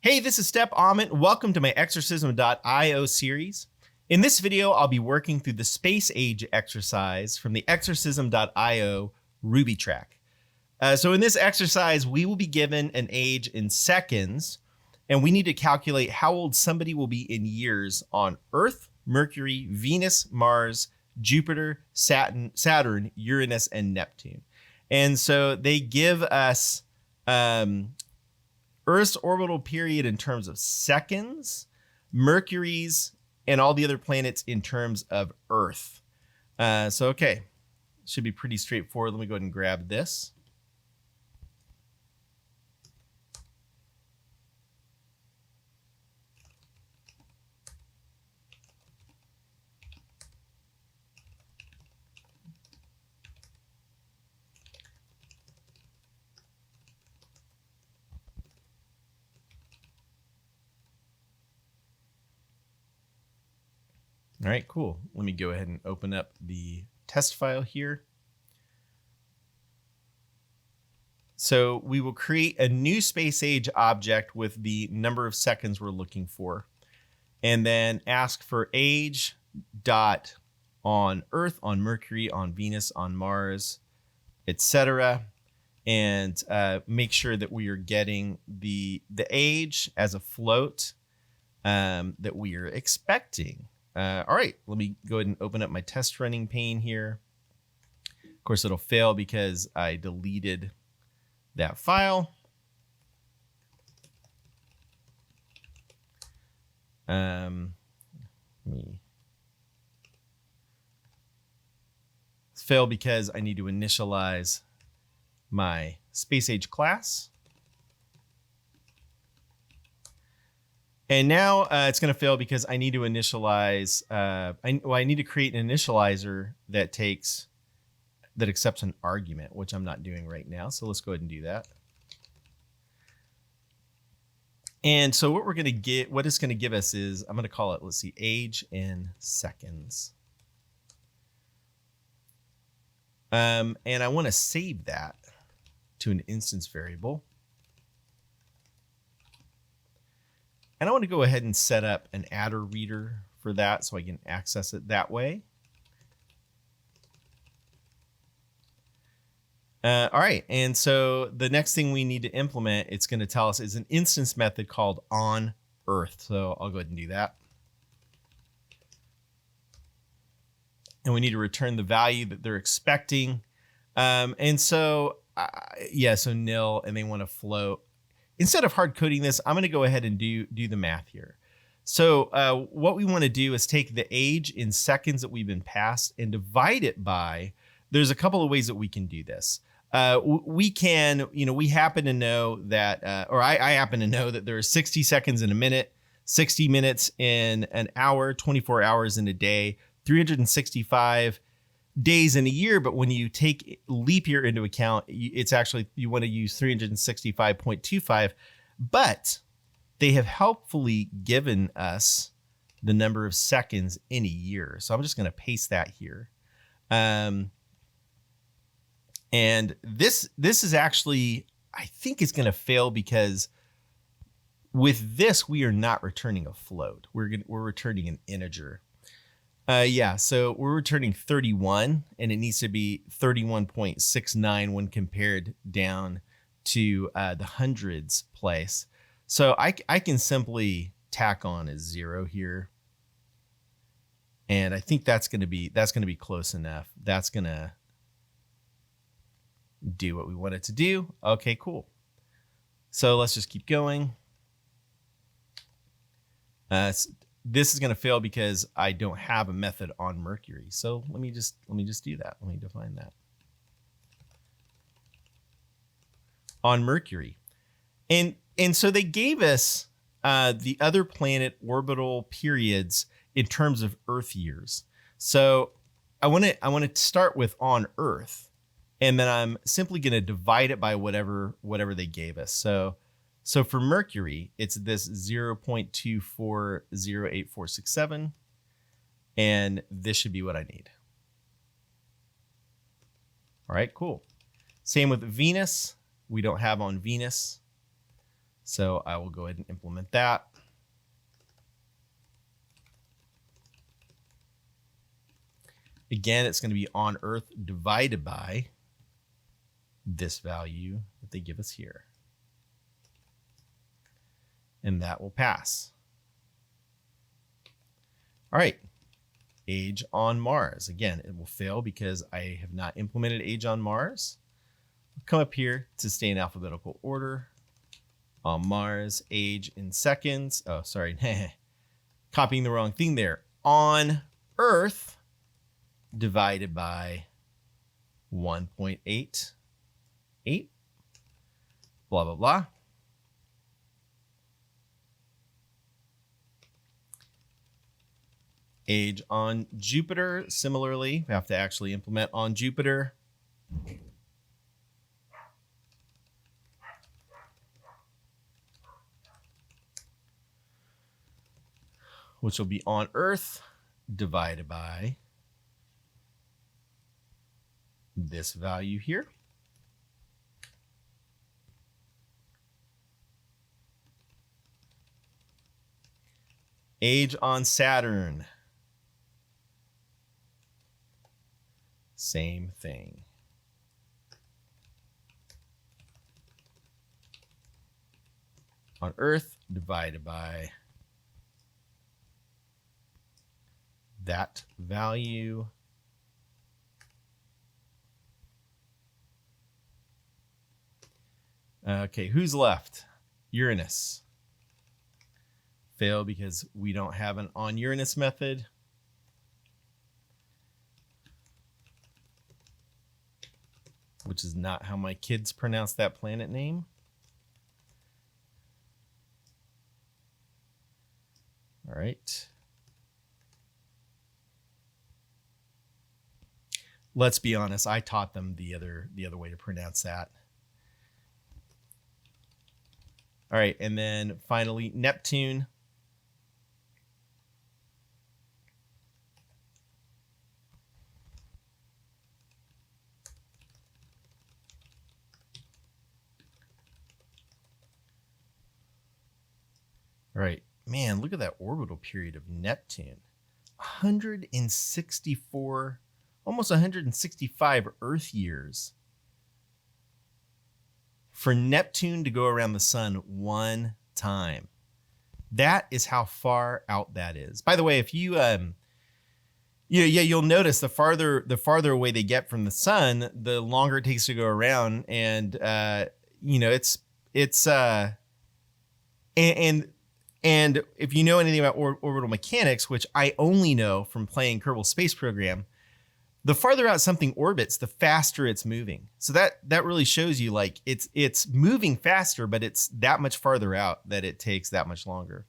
Hey, this is Step Amit. Welcome to my Exorcism.io series. In this video, I'll be working through the space age exercise from the Exorcism.io Ruby track. So in this exercise, we will be given an age in seconds, and we need to calculate how old somebody will be in years on Earth, Mercury, Venus, Mars, Jupiter, Saturn, Uranus, and Neptune. And so they give us Earth's orbital period in terms of seconds, Mercury's and all the other planets in terms of Earth. Okay, should be pretty straightforward. Let me go ahead and grab this. All right, cool. Let me go ahead and open up the test file here. So we will create a new space age object with the number of seconds we're looking for, and then ask for age dot on Earth, on Mercury, on Venus, on Mars, etc. And make sure that we are getting the age as a float that we are expecting. All right, let me go ahead and open up my test running pane here. Of course, it'll fail because I deleted that file. It's failed because I need to initialize my space age class. And now it's going to fail because I need to initialize. I need to create an initializer that accepts an argument, which I'm not doing right now. So let's go ahead and do that. And so what it's going to give us is, I'm going to call it, let's see, age in seconds. And I want to save that to an instance variable. And I want to go ahead and set up an adder reader for that so I can access it that way. All right, and so the next thing we need to implement, it's going to tell us, is an instance method called onEarth. So I'll go ahead and do that. And we need to return the value that they're expecting. So nil, and they want to float. Instead of hard coding this, I'm going to go ahead and do the math here. So what we want to do is take the age in seconds that we've been passed and divide it by, there's a couple of ways that we can do this. We happen to know that, or I happen to know that there are 60 seconds in a minute, 60 minutes in an hour, 24 hours in a day, 365 days in a year. But when you take leap year into account, it's actually, you want to use 365.25, but they have helpfully given us the number of seconds in a year. So I'm just going to paste that here. And this is actually, I think it's going to fail because with this, we are not returning a float. We're returning an integer. So we're returning 31, and it needs to be 31.69 when compared down to the hundreds place. So I can simply tack on a 0 here, and I think that's going to be close enough. That's going to do what we want it to do. Okay, cool. So let's just keep going. This is going to fail because I don't have a method on Mercury. So let me just do that. Let me define that. On Mercury. And so they gave us the other planet orbital periods in terms of Earth years. So I want to start with on Earth, and then I'm simply going to divide it by whatever they gave us. So for Mercury, it's this 0.240847, and this should be what I need. All right, cool. Same with Venus. We don't have on Venus. So I will go ahead and implement that. Again, it's going to be on Earth divided by this value that they give us here. And that will pass. All right. Age on Mars. Again, it will fail because I have not implemented age on Mars. I'll come up here to stay in alphabetical order. On Mars, age in seconds. Oh, sorry. Copying the wrong thing there. On Earth divided by 1.88. Blah, blah, blah. Age on Jupiter. Similarly, we have to actually implement on Jupiter. Which will be on Earth divided by this value here. Age on Saturn. Same thing. On Earth divided by that value. Okay, who's left? Uranus. Fail because we don't have an on Uranus method. Which is not how my kids pronounce that planet name. All right. Let's be honest, I taught them the other way to pronounce that. All right, and then finally Neptune. All right, man, look at that orbital period of Neptune. 164, almost 165 Earth years for Neptune to go around the sun one time. That is how far out that is. By the way, if you you'll notice the farther away they get from the sun, the longer it takes to go around, and and if you know anything about orbital mechanics, which I only know from playing Kerbal Space Program, the farther out something orbits, the faster it's moving. So that really shows you like it's moving faster, but it's that much farther out that it takes that much longer.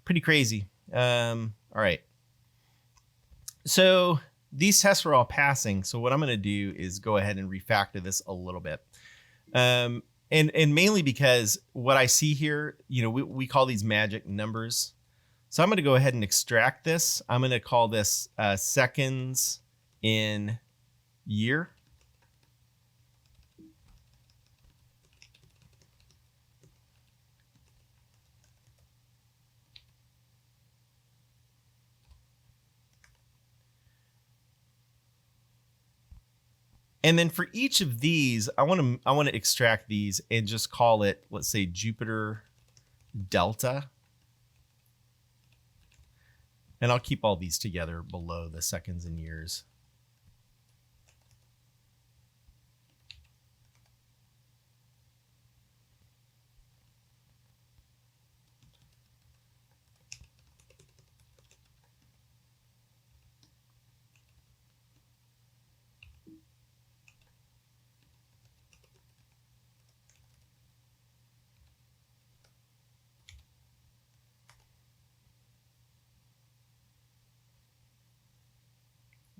Pretty crazy. All right. So these tests are all passing. So what I'm going to do is go ahead and refactor this a little bit. And mainly because what I see here, we call these magic numbers. So I'm going to go ahead and extract this. I'm going to call this seconds in year. And then for each of these, I want to extract these and just call it, let's say, Jupiter delta. And I'll keep all these together below the seconds and years.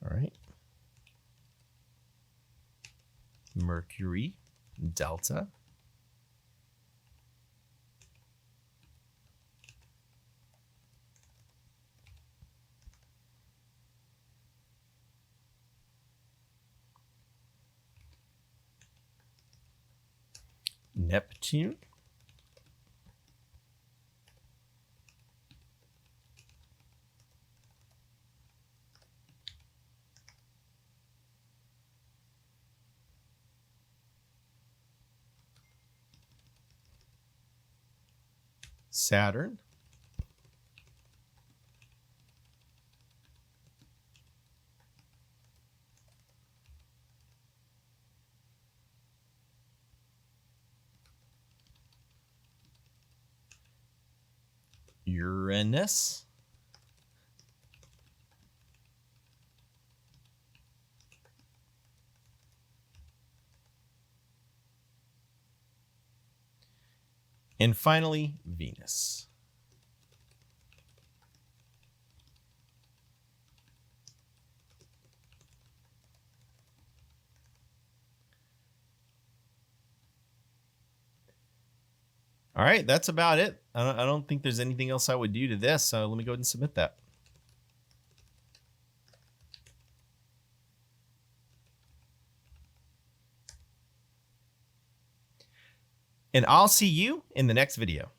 All right. Mercury delta. Neptune. Saturn. Uranus. And finally, Venus. All right, that's about it. I don't think there's anything else I would do to this, so let me go ahead and submit that. And I'll see you in the next video.